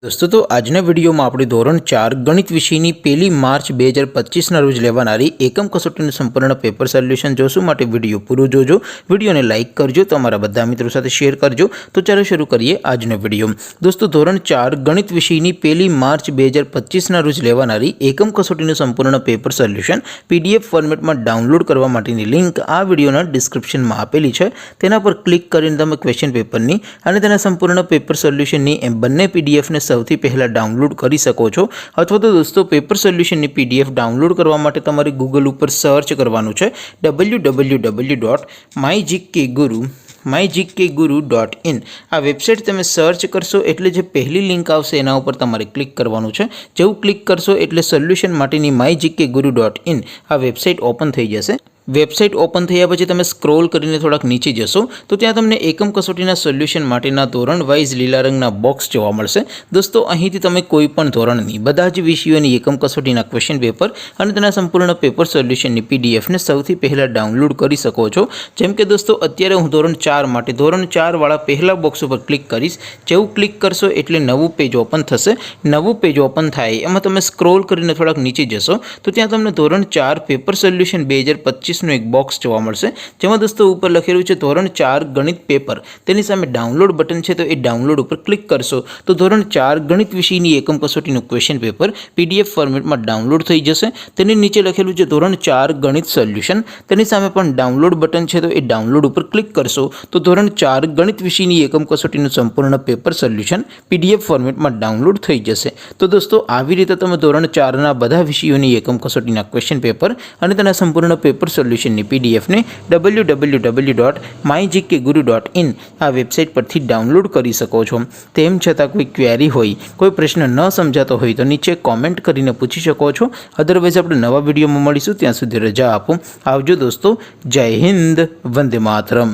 दोस्तों तो આજના વિડીયોમાં આપણે ધોરણ 4 ગણિત વિષયની 1 માર્ચ 2025ના રોજ લેવાનારી એકમ કસોટીનું સંપૂર્ણ પેપર સોલ્યુશન જોશું। માટે વિડીયો પૂરો જોજો, વિડીયોને લાઇક કરજો, તમારા બધા મિત્રો સાથે શેર કરજો। તો ચાલો શરૂ કરીએ આજનો વિડીયો। દોસ્તો ધોરણ 4 ગણિત વિષયની 1 માર્ચ 2025ના રોજ લેવાનારી એકમ કસોટીનું સંપૂર્ણ પેપર સોલ્યુશન પીડીએફ ફોર્મેટમાં ડાઉનલોડ કરવા માટેની લિંક આ વિડીયોના ડિસ્ક્રિપ્શનમાં આપેલી છે। તેના પર ક્લિક કરીને તમે ક્વેશ્ચન પેપરની અને તેના સંપૂર્ણ પેપર સોલ્યુશનની બંને પીડીએફને સૌથી પહેલા ડાઉનલોડ કરી શકો છો। અથવા તો દોસ્તો પેપર સોલ્યુશનની પીડીએફ ડાઉનલોડ કરવા માટે તમારે ગૂગલ ઉપર સર્ચ કરવાનું છે www.mygkguru.in। આ વેબસાઇટ તમે સર્ચ કરશો એટલે જે પહેલી લિંક આવશે એના ઉપર તમારે ક્લિક કરવાનું છે। જેવું ક્લિક કરશો એટલે સોલ્યુશન માટેની mygkguru.in આ વેબસાઇટ ઓપન થઈ જશે। વેબસાઇટ ઓપન થયા પછી તમે સ્ક્રોલ કરીને થોડાક નીચે જશો તો ત્યાં તમને એકમ કસોટીના સોલ્યુશન માટેના ધોરણ વાઇઝ લીલા રંગના બોક્સ જોવા મળશે। દોસ્તો અહીંથી તમે કોઈ પણ ધોરણની બધા જ વિષયોની એકમ કસોટીના ક્વેશ્ચન પેપર અને તેના સંપૂર્ણ પેપર સોલ્યુશનની પીડીએફને સૌથી પહેલાં ડાઉનલોડ કરી શકો છો। જેમ કે દોસ્તો અત્યારે હું ધોરણ 4 માટે ધોરણ 4 વાળા પહેલા બોક્સ ઉપર ક્લિક કરીશ। જેવું ક્લિક કરશો એટલે નવું પેજ ઓપન થશે। નવું પેજ ઓપન થાય એમાં તમે સ્ક્રોલ કરીને થોડાક નીચે જશો તો ત્યાં તમને ધોરણ 4 પેપર સોલ્યુશન 2025 નું એક બોક્સ જોવા મળશે, જેમાં દોસ્તો ઉપર લખેલું છે ધોરણ 4 ગણિત પેપર। તેની સામે ડાઉનલોડ બટન છે તો એ ડાઉનલોડ ઉપર ક્લિક કરશો તો ધોરણ 4 ગણિત વિષયની એકમ કસોટીનું ક્વેશ્ચન પેપર પીડીએફ ફોર્મેટમાં ડાઉનલોડ થઈ જશે। તેની નીચે લખેલું છે ધોરણ 4 ગણિત સોલ્યુશન। તેની સામે પણ ડાઉનલોડ બટન છે તો એ ડાઉનલોડ ઉપર ક્લિક કરશો તો ધોરણ 4 ગણિત વિષયની એકમ કસોટીનું સંપૂર્ણ પેપર સોલ્યુશન પીડીએફ ફોર્મેટમાં ડાઉનલોડ થઈ જશે। તો દોસ્તો આવી રીતે તમે ધોરણ 4ના બધા વિષયોની એકમ કસોટીના ક્વેશ્ચન પેપર અને તેના સંપૂર્ણ પેપર સોલ્યુશનની પીડીએફને www.mygkguru.in આ વેબસાઇટ પરથી ડાઉનલોડ કરી શકો છો। તેમ છતાં કોઈ ક્વેરી હોય, કોઈ પ્રશ્ન ન સમજાતો હોય તો નીચે કોમેન્ટ કરીને પૂછી શકો છો। અદરવાઇઝ આપણે નવા વિડીયોમાં મળીશું, ત્યાં સુધી રજા આપો। આવજો દોસ્તો, જય હિન્દ, વંદે માતરમ।